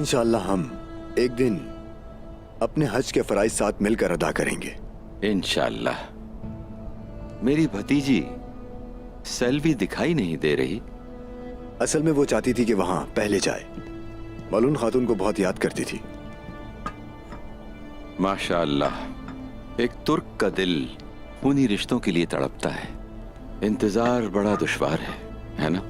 इंशाअल्लाह हम एक दिन अपने हज के फराइज साथ मिलकर अदा करेंगे। इंशाअल्लाह। मेरी भतीजी सेल्वी दिखाई नहीं दे रही। असल में वो चाहती थी कि वहां पहले जाए। मलून खातून को बहुत याद करती थी। माशाअल्लाह, एक तुर्क का दिल खूनी रिश्तों के लिए तड़पता है। इंतजार बड़ा दुश्वार है ना?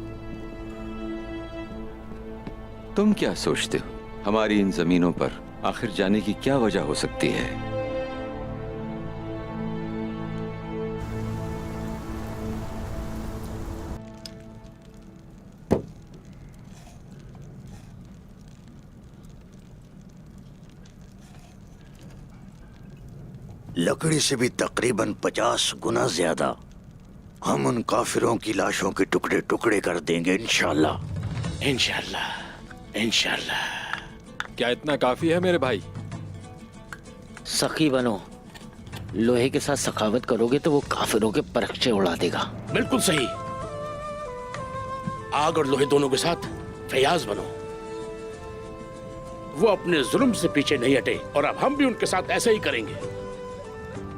तुम क्या सोचते हो, हमारी इन जमीनों पर आखिर जाने की क्या वजह हो सकती है? लकड़ी से भी तकरीबन 50 गुना ज्यादा हम उन काफिरों की लाशों के टुकड़े टुकड़े कर देंगे इंशाल्लाह। इंशाल्लाह इंशाल्लाह। क्या इतना काफी है मेरे भाई? सखी बनो, लोहे के साथ सखावत करोगे तो वो काफिरों के परखचे उड़ा देगा। बिल्कुल सही। आग और लोहे दोनों के साथ फयाज बनो। वो अपने जुल्म से पीछे नहीं हटे और अब हम भी उनके साथ ऐसा ही करेंगे।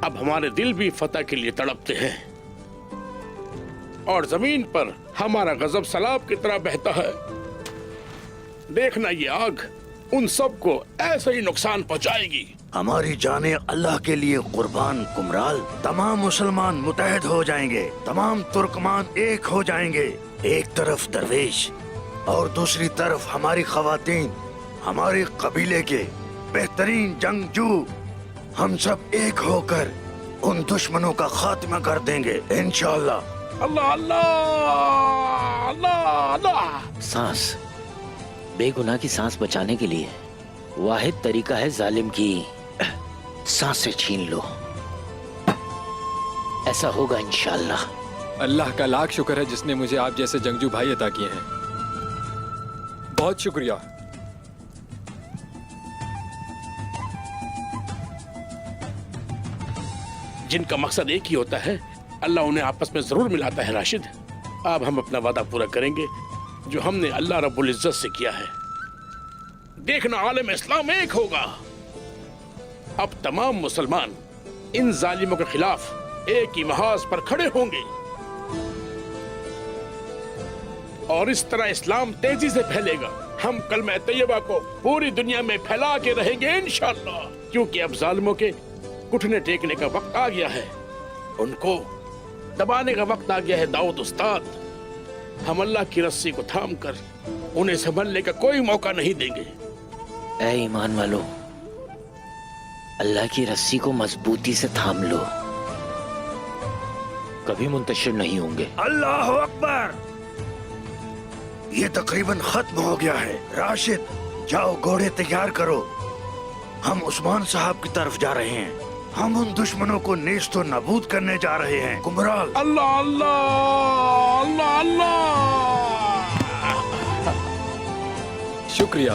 अब हमारे दिल भी फतह के लिए तड़पते हैं और जमीन पर हमारा गजब सैलाब की तरह बहता है। देखना ये आग उन सबको ऐसे ही नुकसान पहुंचाएगी। हमारी जाने अल्लाह के लिए कुर्बान कुमराल। तमाम मुसलमान मुतहद हो जाएंगे, तमाम तुर्कमान एक हो जाएंगे। एक तरफ दरवेश और दूसरी तरफ हमारी खवातीन, हमारे कबीले के बेहतरीन जंगजू। हम सब एक होकर उन दुश्मनों का खात्मा कर देंगे इंशाअल्लाह। अल्लाह अल्लाह अल्लाह अल्लाह। सांस, बेगुनाह की सांस बचाने के लिए वाहिद तरीका है जालिम की सांसें छीन लो। ऐसा होगा इंशाअल्लाह। अल्लाह का लाख शुक्र है जिसने मुझे आप जैसे जंगजू भाई अता किए हैं। बहुत शुक्रिया। जिनका मकसद एक ही होता है, अल्लाह उन्हें आपस में जरूर मिलाता है। राशिद, अब हम अपना वादा पूरा करेंगे जो हमने अल्लाह रब्बुल इज्जत से किया है। देखना आलम इस्लाम एक होगा। अब तमाम मुसलमान इन जालिमों के खिलाफ एक ही महाज पर खड़े होंगे और इस तरह इस्लाम तेजी से फैलेगा। हम कलमा तैयबा को पूरी दुनिया में फैला के रहेंगे इंशाअल्लाह। क्योंकि अब जालिमों के घुटने टेकने का वक्त आ गया है, उनको दबाने का वक्त आ गया है। दाऊद उस्ताद, हम अल्लाह की रस्सी को थाम कर उन्हें संभलने का कोई मौका नहीं देंगे। ऐ ईमान वालों, अल्लाह की रस्सी को मजबूती से थाम लो, कभी मुंतशिर नहीं होंगे। अल्लाह अकबर। ये तकरीबन खत्म हो गया है। राशिद, जाओ घोड़े तैयार करो। हम उस्मान साहब की तरफ जा रहे हैं। हम उन दुश्मनों को नेस्तो नाबूद करने जा रहे हैं। कुमराल, अल्लाह अल्लाह अल्लाह अल्लाह। शुक्रिया।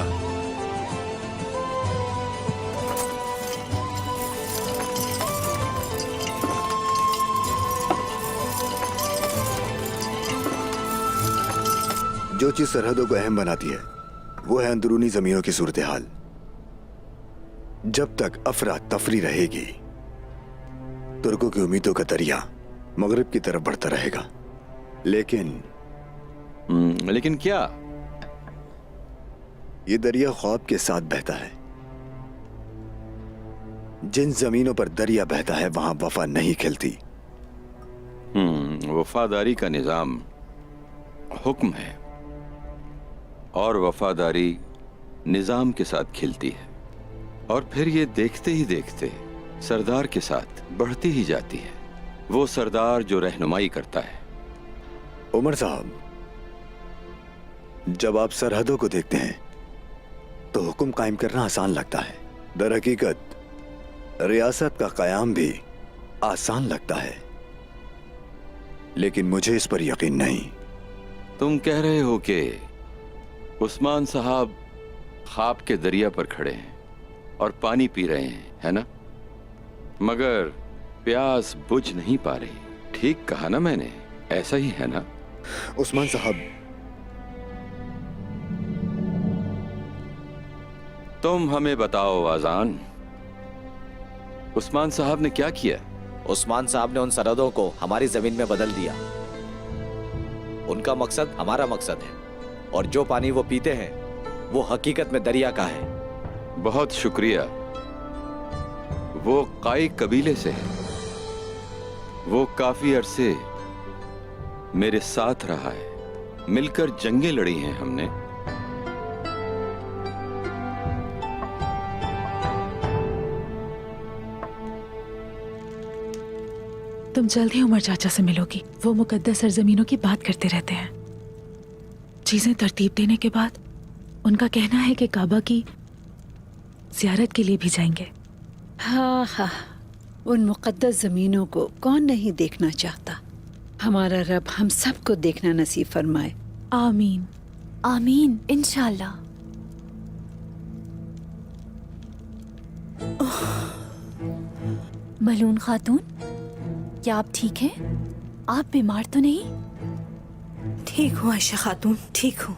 जो चीज सरहदों को अहम बनाती है वो है अंदरूनी जमीनों की सूरत हाल। जब तक अफरा तफरी रहेगी, तुर्कों की उम्मीदों का दरिया मगरिब की तरफ बढ़ता रहेगा। लेकिन क्या? ये दरिया ख्वाब के साथ बहता है। जिन जमीनों पर दरिया बहता है वहां वफा नहीं खिलती। वफादारी का निजाम हुक्म है और वफादारी निजाम के साथ खिलती है और फिर ये देखते ही देखते सरदार के साथ बढ़ती ही जाती है। वो सरदार जो रहनुमाई करता है। उमर साहब, जब आप सरहदों को देखते हैं तो हुक्म कायम करना आसान लगता है। दर हकीकत रियासत का कयाम भी आसान लगता है, लेकिन मुझे इस पर यकीन नहीं। तुम कह रहे हो कि उस्मान साहब ख्वाब के दरिया पर खड़े हैं और पानी पी रहे हैं, है ना? मगर प्यास बुझ नहीं पा रही। ठीक कहा ना मैंने? ऐसा ही है ना? उस्मान साहब, तुम हमें बताओ आजान, उस्मान साहब ने क्या किया? उस्मान साहब ने उन सरहदों को हमारी जमीन में बदल दिया। उनका मकसद हमारा मकसद है, और जो पानी वो पीते हैं वो हकीकत में दरिया का है। बहुत शुक्रिया। वो काई कबीले से है। वो काफी अरसे मेरे साथ रहा है, मिलकर जंगें लड़ी हैं हमने। तुम जल्द ही उमर चाचा से मिलोगी। वो मुकद्दस सरजमीनों की बात करते रहते हैं। चीजें तरतीब देने के बाद उनका कहना है कि काबा की ज़ियारत के लिए भी जाएंगे। हाँ हाँ, उन मुकद्दस जमीनों को कौन नहीं देखना चाहता। हमारा रब हम सबको देखना नसीब फरमाए। आमीन आमीन इंशाल्लाह। मलून खातून, क्या आप ठीक हैं? आप बीमार तो नहीं? ठीक हूँ आयशा खातून, ठीक हूँ।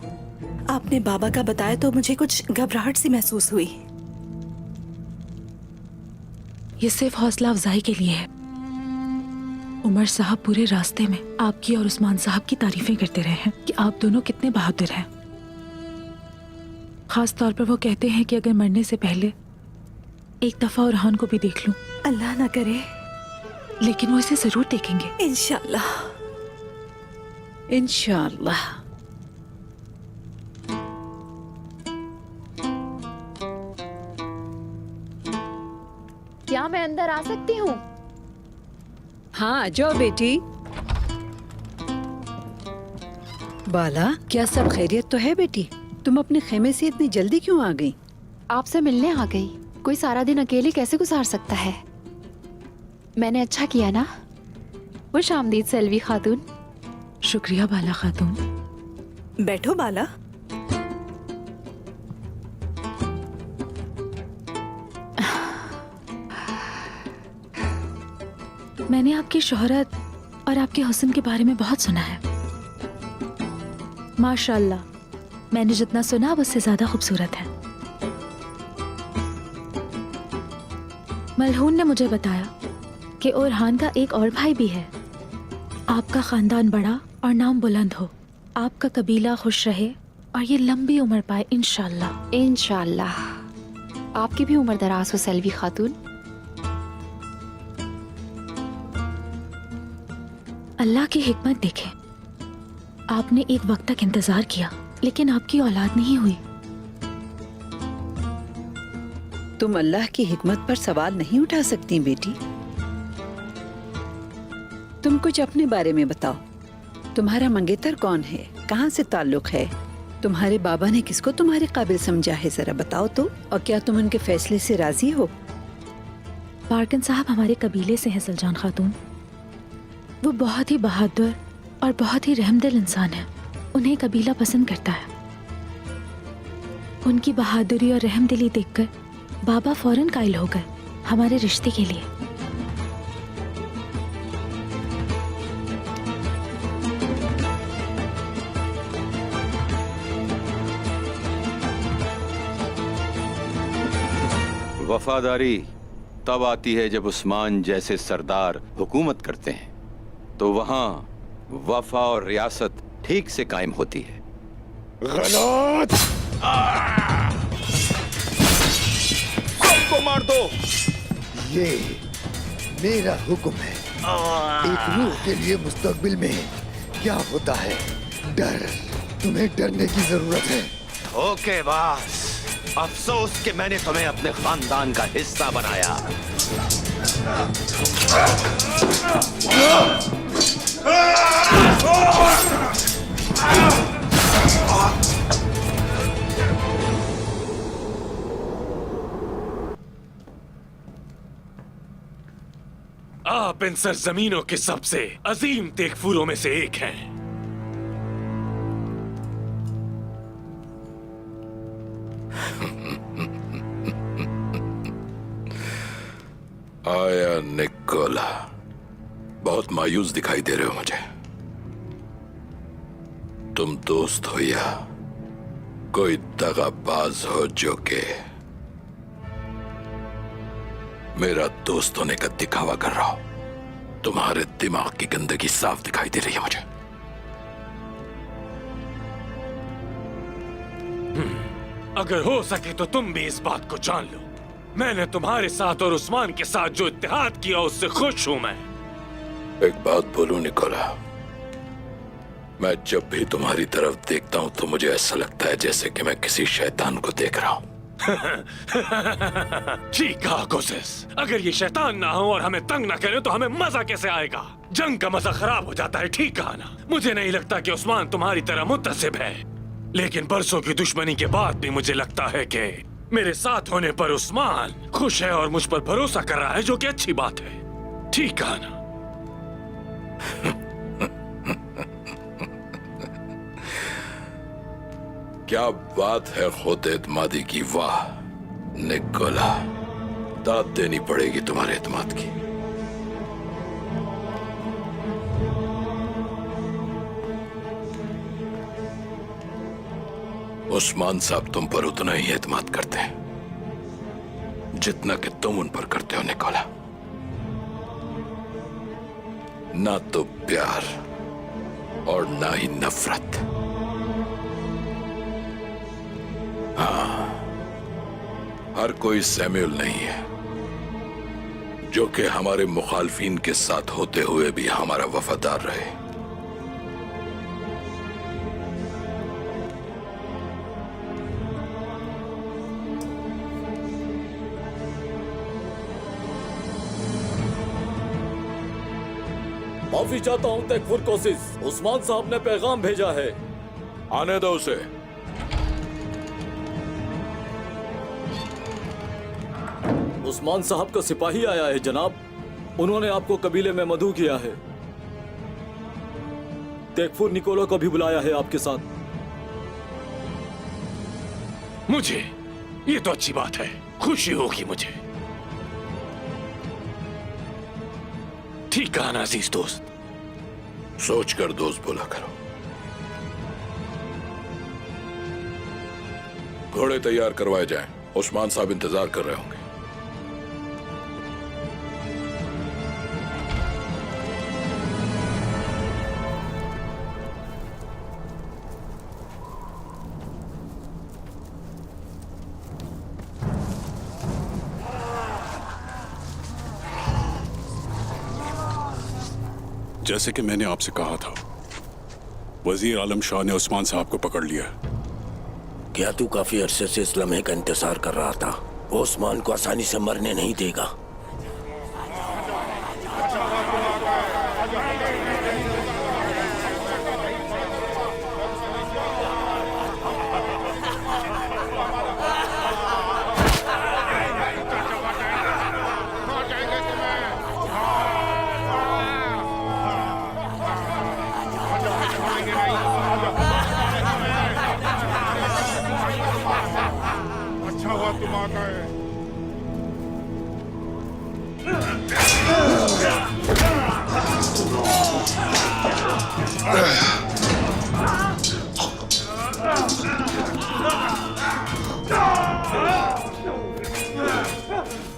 आपने बाबा का बताया तो मुझे कुछ घबराहट सी महसूस हुई। ये सिर्फ हौसला अफजाई के लिए है। उमर साहब पूरे रास्ते में आपकी और उस्मान साहब की तारीफें करते रहे हैं कि आप दोनों कितने बहादुर हैं। खास तौर पर वो कहते हैं कि अगर मरने से पहले एक दफा उरहान को भी देख लूं। अल्लाह ना करे। लेकिन वो इसे जरूर देखेंगे। इंशाल्लाह इंशाल्लाह। क्या मैं अंदर आ सकती हूँ? हाँ जाओ बेटी। बाला, क्या सब खैरियत तो है बेटी? तुम अपने खेमे से इतनी जल्दी क्यों आ गई? आपसे मिलने आ गई। कोई सारा दिन अकेले कैसे गुजार सकता है? मैंने अच्छा किया ना। खुश आमदीद सेल्वी खातून। शुक्रिया बाला खातून। बैठो बाला। मैंने आपकी शोहरत और आपके हुस्न के बारे में बहुत सुना है। माशाल्लाह, मैंने जितना सुना अब उससे ज्यादा खूबसूरत है। मलहून ने मुझे बताया कि ओरहान का एक और भाई भी है। आपका खानदान बड़ा और नाम बुलंद हो, आपका कबीला खुश रहे और ये लंबी उम्र पाए इंशाल्लाह। इंशाल्लाह। आपकी भी उम्र दराज हो सेल्वी खातून। अल्लाह की हिकमत देखें, आपने एक वक्त तक इंतजार किया लेकिन आपकी औलाद नहीं हुई। तुम अल्लाह की हिकमत पर सवाल नहीं उठा सकती बेटी। तुम कुछ अपने बारे में बताओ। तुम्हारा मंगेतर कौन है? कहाँ से ताल्लुक है? तुम्हारे बाबा ने किसको तुम्हारे काबिल समझा है? जरा बताओ तो। और क्या तुम उनके फैसले से राजी हो? बारकन साहब हमारे कबीले से हैं सलजान खातून। वो बहुत ही बहादुर और बहुत ही रहमदिल इंसान है। उन्हें कबीला पसंद करता है। उनकी बहादुरी और रहमदिली देखकर बाबा फौरन कायल हो गए हमारे रिश्ते के लिए। वफादारी तब आती है जब उस्मान जैसे सरदार हुकूमत करते हैं, तो वहां वफा और रियासत ठीक से कायम होती है। गलत। सबको मार दो। ये मेरा हुक्म है। एक रूह के लिए मुस्तकबिल में क्या होता है? डर। तुम्हें डरने की जरूरत है। ओके बॉस, अफसोस कि मैंने तुम्हें अपने खानदान का हिस्सा बनाया। आप इन सरजमीनों के सबसे अजीम तेगफूरों में से एक हैं। आया निकोला, बहुत मायूस दिखाई दे रहे हो मुझे। तुम दोस्त हो या कोई दगाबाज हो जो के मेरा दोस्त होने का दिखावा कर रहा हो। तुम्हारे दिमाग की गंदगी साफ दिखाई दे रही है मुझे। अगर हो सके तो तुम भी इस बात को जान लो, मैंने तुम्हारे साथ और उस्मान के साथ जो इत्तेहाद किया उससे खुश हूं मैं। एक बात बोलूं निकोला, मैं जब भी तुम्हारी तरफ देखता हूं तो मुझे ऐसा लगता है जैसे कि मैं किसी शैतान को देख रहा हूं। ठीक कहा कोशिश, अगर ये शैतान ना हो और हमें तंग ना करे तो हमें मजा कैसे आएगा? जंग का मजा खराब हो जाता है। ठीक कहा ना? मुझे नहीं लगता कि उस्मान तुम्हारी तरह मुत्तसिब है, लेकिन बरसों की दुश्मनी के बाद भी मुझे लगता है कि मेरे साथ होने पर उस्मान खुश है और मुझ पर भरोसा कर रहा है, जो कि अच्छी बात है। ठीक कहा ना? क्या बात है खुद एतमादी की, वाह निकोला, दाद देनी पड़ेगी तुम्हारे एतमाद की। उस्मान साहब तुम पर उतना ही एतमाद करते हैं जितना कि तुम उन पर करते हो निकोला। ना तो प्यार और ना ही नफरत। हाँ, हर कोई सैमुअल नहीं है जो कि हमारे मुखालफिन के साथ होते हुए भी हमारा वफादार रहे। माफी चाहता हूँ तकफुर कोशिश, उस्मान साहब ने पैगाम भेजा है। आने दो उसे। उस्मान साहब का सिपाही आया है जनाब, उन्होंने आपको कबीले में मदऊ किया है। तकफुर निकोला को भी बुलाया है आपके साथ। मुझे ये तो अच्छी बात है, खुशी होगी मुझे। ठीक कहा ना अजीज दोस्त? सोच कर दोस्त बोला करो। घोड़े तैयार करवाए जाएं, उस्मान साहब इंतजार कर रहे होंगे। जैसे कि मैंने आपसे कहा था, वजीर आलम शाह ने उस्मान साहब को पकड़ लिया। क्या तू काफी अरसे से इस लम्हे का इंतजार कर रहा था? वो उस्मान को आसानी से मरने नहीं देगा।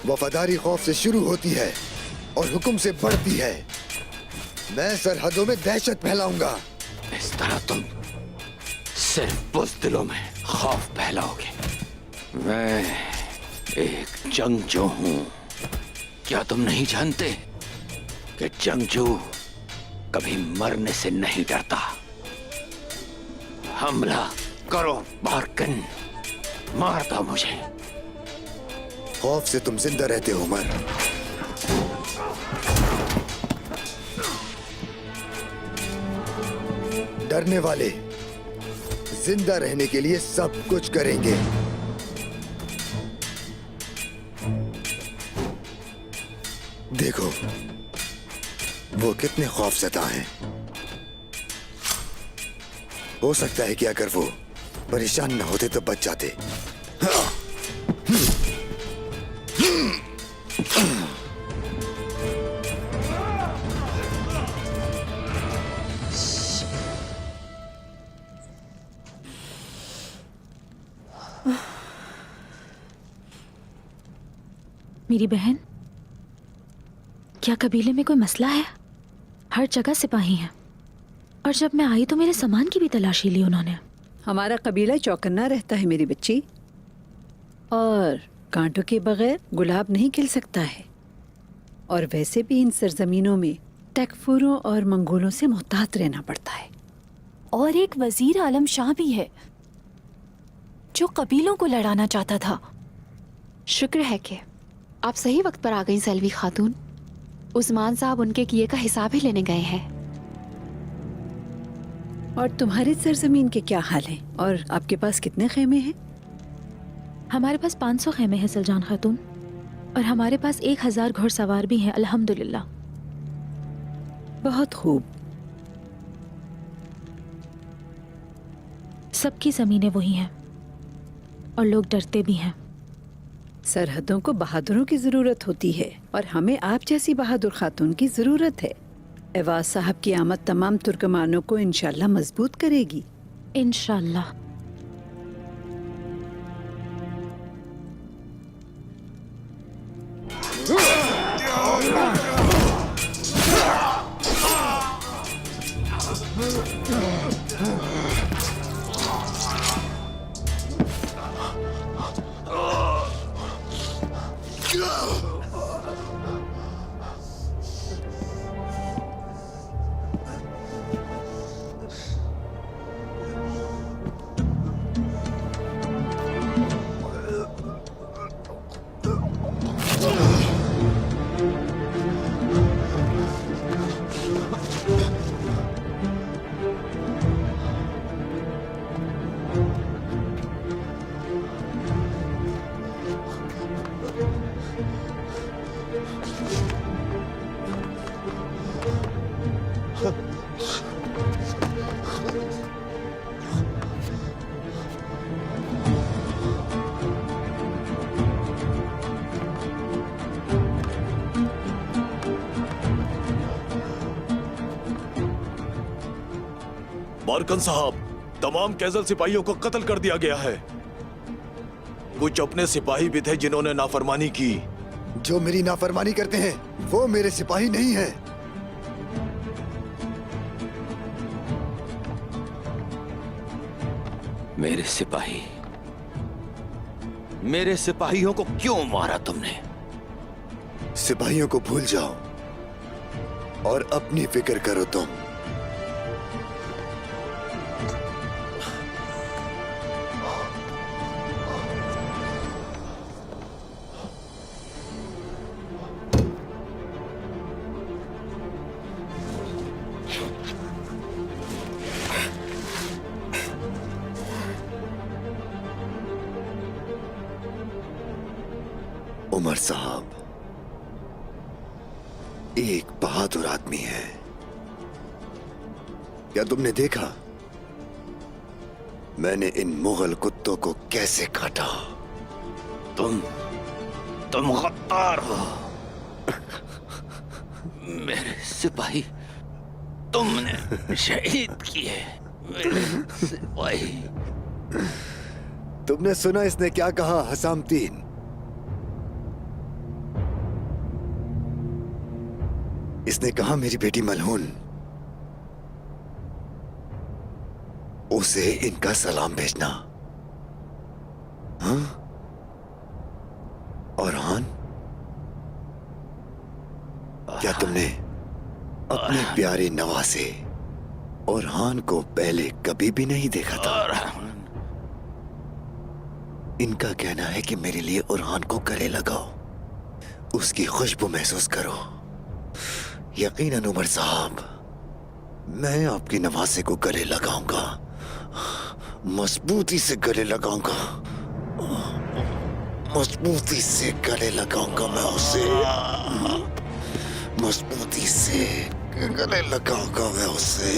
वफादारी खौफ से शुरू होती है और हुक्म से बढ़ती है। मैं सरहदों में दहशत फैलाऊंगा। इस तरह तुम सिर्फ बुज़दिलों में खौफ फैलाओगे। मैं एक जंगजू हूं। क्या तुम नहीं जानते कि जंगजू कभी मरने से नहीं डरता? हमला करो बारकन, मार दो मुझे। खौफ से तुम जिंदा रहते हो उमर। डरने वाले जिंदा रहने के लिए सब कुछ करेंगे। देखो वो कितने खौफज़दा हैं। हो सकता है कि अगर वो परेशान न होते तो बच जाते। मेरी बहन, क्या कबीले में कोई मसला है? हर जगह सिपाही हैं और जब मैं आई तो मेरे सामान की भी तलाशी ली उन्होंने। हमारा कबीला चौकन्ना रहता है मेरी बच्ची, और कांटों के बगैर गुलाब नहीं खिल सकता है। और वैसे भी इन सरजमीनों में तकफूरों और मंगोलों से मुहतात रहना पड़ता है। और एक वजीर आलम शाह भी है जो कबीलों को लड़ाना चाहता था। शुक्र है कि आप सही वक्त पर आ गई सेल्वी खातून। उस्मान साहब उनके किए का हिसाब ही लेने गए हैं। और तुम्हारी सरजमीन के क्या हाल हैं? और आपके पास कितने खेमे हैं? हमारे पास 500 खेमे हैं सुल्तान खातून, और हमारे पास 1000 घुड़सवार भी हैं अल्हम्दुलिल्लाह। बहुत खूब। सबकी जमीनें वही हैं और लोग डरते भी हैं। सरहदों को बहादुरों की जरूरत होती है, और हमें आप जैसी बहादुर खातून की जरूरत है। एवाज साहब की आमद तमाम तुर्कमानों को इंशाल्लाह मजबूत करेगी। इंशाल्लाह। बारकन साहब, तमाम कैजल सिपाहियों को कत्ल कर दिया गया है। कुछ अपने सिपाही भी थे जिन्होंने नाफरमानी की। जो मेरी नाफरमानी करते हैं वो मेरे सिपाही नहीं हैं। मेरे सिपाहियों को क्यों मारा तुमने? सिपाहियों को भूल जाओ और अपनी फिक्र करो तुम। उमर साहब एक बहादुर आदमी है। क्या तुमने देखा मैंने इन मुगल कुत्तों को कैसे काटा? तुम गद्दार हो। मेरे सिपाही तुमने शहीद किए। मेरे सिपाही। तुमने सुना इसने क्या कहा हसाम तीन? इसने कहा मेरी बेटी मलहून, उसे इनका सलाम भेजना। हाँ? और हान, क्या तुमने अपने प्यारे नवासे और हान को पहले कभी भी नहीं देखा था? इनका कहना है कि मेरे लिए उरहान को गले लगाओ, उसकी खुशबू महसूस करो। यकीनन उमर साहब, मैं आपकी नवासे को गले लगाऊंगा, मजबूती से गले लगाऊंगा, मजबूती से गले लगाऊंगा। मैं उसे मजबूती से गले लगाऊंगा। मैं उसे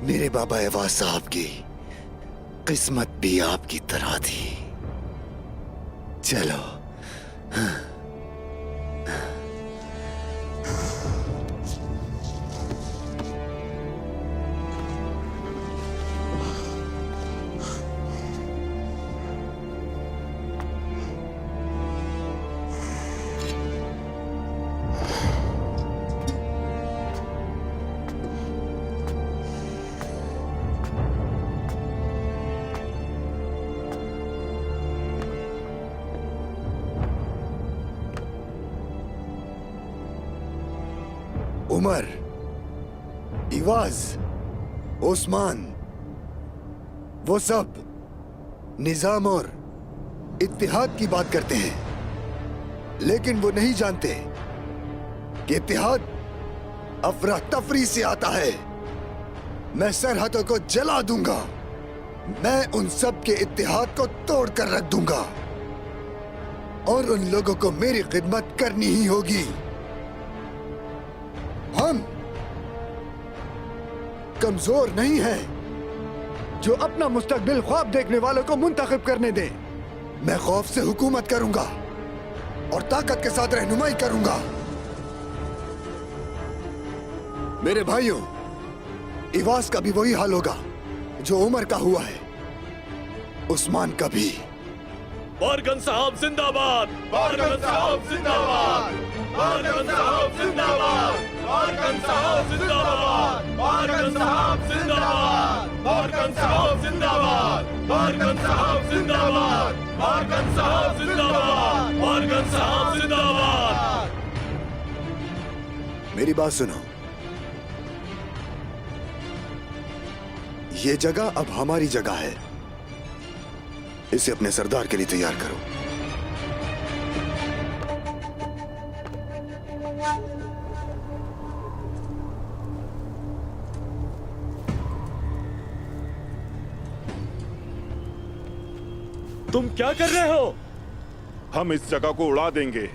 मेरे बाबा एवाज साहब की किस्मत भी आपकी तरह थी। चलो। उमर, इवाज, ओस्मान, वो सब निजाम और इत्तेहाद की बात करते हैं, लेकिन वो नहीं जानते कि इत्तेहाद अफरा तफरी से आता है। मैं सरहदों को जला दूंगा। मैं उन सब के इत्तेहाद को तोड़ कर रख दूंगा और उन लोगों को मेरी खिदमत करनी ही होगी। हम कमजोर नहीं हैं जो अपना मुस्तकबिल ख्वाब देखने वालों को मुंतखब करने दें। मैं खौफ से हुकूमत करूंगा और ताकत के साथ रहनुमाई करूंगा। मेरे भाइयों, इवास का भी वही हाल होगा जो उमर का हुआ है, उस्मान का भी। बारगन साहब जिंदाबाद! बारगन साहब जिंदाबाद! बारगन साहब जिंदाबाद! बारगन साहब जिंदाबाद! बारगन साहब जिंदाबाद! बारगन साहब जिंदाबाद! बारगन साहब जिंदाबाद! बारगन साहब जिंदाबाद! बारगन साहब जिंदाबाद! मेरी बात सुनो। ये जगह अब हमारी जगह है। इसे अपने सरदार के लिए तैयार करो। तुम क्या कर रहे हो? हम इस जगह को उड़ा देंगे।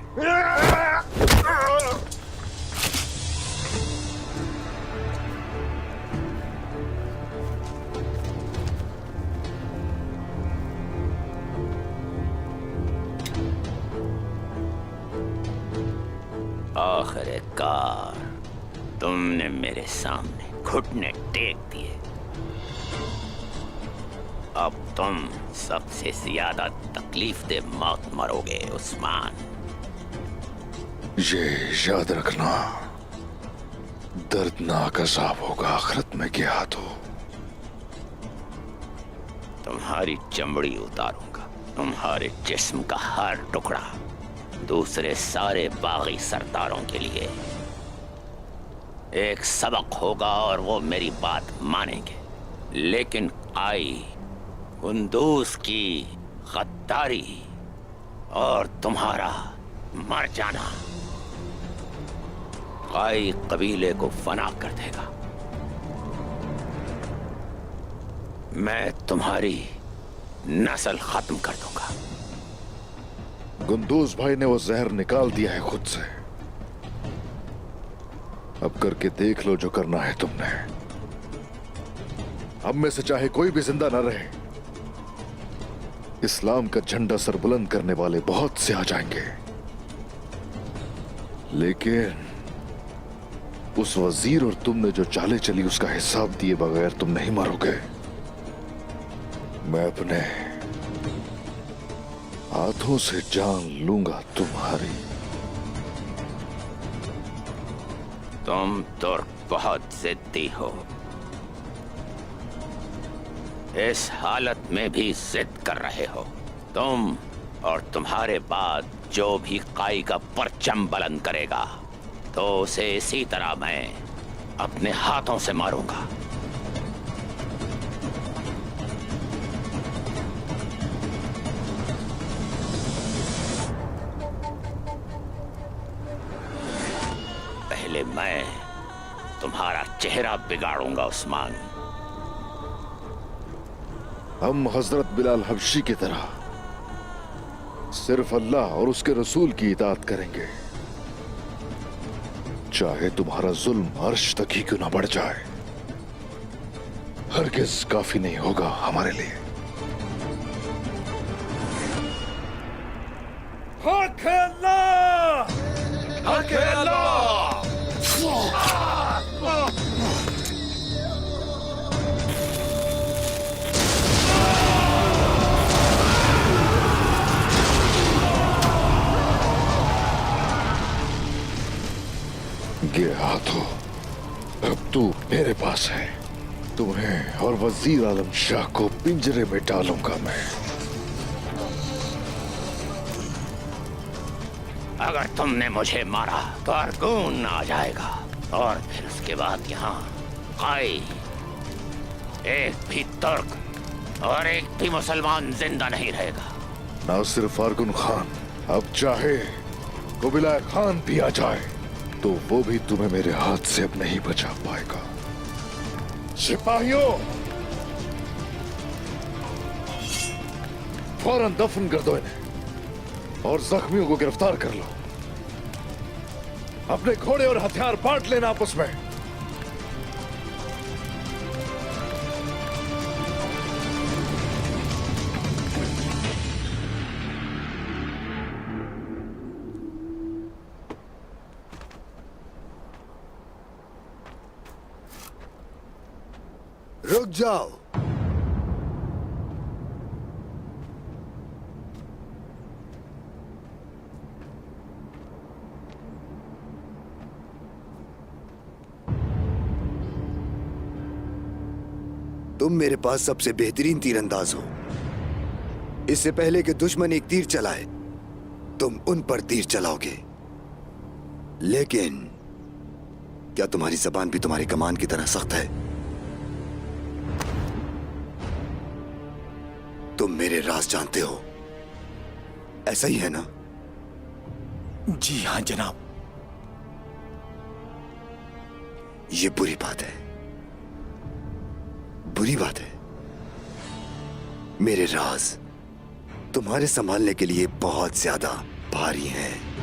आखिरकार तुमने मेरे सामने घुटने टेक दिए। अब तुम सबसे ज्यादा तकलीफ दे मौत मरोगे उस्मान। ये याद रखना, दर्दनाक अज़ाब होगा आखिरत में क्या तो। तुम्हारी चमड़ी उतारूंगा, तुम्हारे जिस्म का हर टुकड़ा दूसरे सारे बागी सरदारों के लिए एक सबक होगा और वो मेरी बात मानेंगे। लेकिन आई कुंदूज की गद्दारी और तुम्हारा मर जाना आई कबीले को फना कर देगा। मैं तुम्हारी नस्ल खत्म कर दूंगा। गुंदूज भाई ने वो जहर निकाल दिया है खुद से। अब करके देख लो जो करना है तुमने। हम में से चाहे कोई भी जिंदा ना रहे, इस्लाम का झंडा सर बुलंद करने वाले बहुत से आ जाएंगे, लेकिन उस वजीर और तुमने जो चाले चली उसका हिसाब दिए बगैर तुम नहीं मरोगे। मैं अपने हाथों से जान लूंगा तुम्हारी। तुम तुर्क बहुत जिद्दी हो। इस हालत में भी जिद कर रहे हो। तुम और तुम्हारे बाद जो भी काई का परचम बुलंद करेगा तो उसे इसी तरह मैं अपने हाथों से मारूंगा। पहले मैं तुम्हारा चेहरा बिगाड़ूंगा उस्मान। हम हजरत बिलाल हबशी की तरह सिर्फ अल्लाह और उसके रसूल की इताअत करेंगे। चाहे तुम्हारा जुल्म अर्श तक ही क्यों ना बढ़ जाए, हरगिज काफी नहीं होगा हमारे लिए। हक अल्लाह! हक अल्लाह! ये हाथों, अब तू मेरे पास है। तुम्हें और वजीर आलम शाह को पिंजरे में डालूंगा मैं। अगर तुमने मुझे मारा तो अर्गून आ जाएगा और फिर उसके बाद यहाँ काई, एक भी तुर्क और एक भी मुसलमान जिंदा नहीं रहेगा। ना सिर्फ अर्गुन खान, अब चाहे कुबिला खान भी आ जाए तो वो भी तुम्हें मेरे हाथ से अब नहीं बचा पाएगा। सिपाहियों, फौरन दफन कर दो इन्हें और जख्मियों को गिरफ्तार कर लो। अपने घोड़े और हथियार बांट लेना आपस में। रुक जाओ। तुम मेरे पास सबसे बेहतरीन तीरंदाज हो। इससे पहले कि दुश्मन एक तीर चलाए, तुम उन पर तीर चलाओगे। लेकिन क्या तुम्हारी जबान भी तुम्हारी कमान की तरह सख्त है? तुम मेरे राज जानते हो, ऐसा ही है ना? जी हाँ जनाब। ये बुरी बात है, बुरी बात है। मेरे राज तुम्हारे संभालने के लिए बहुत ज्यादा भारी हैं।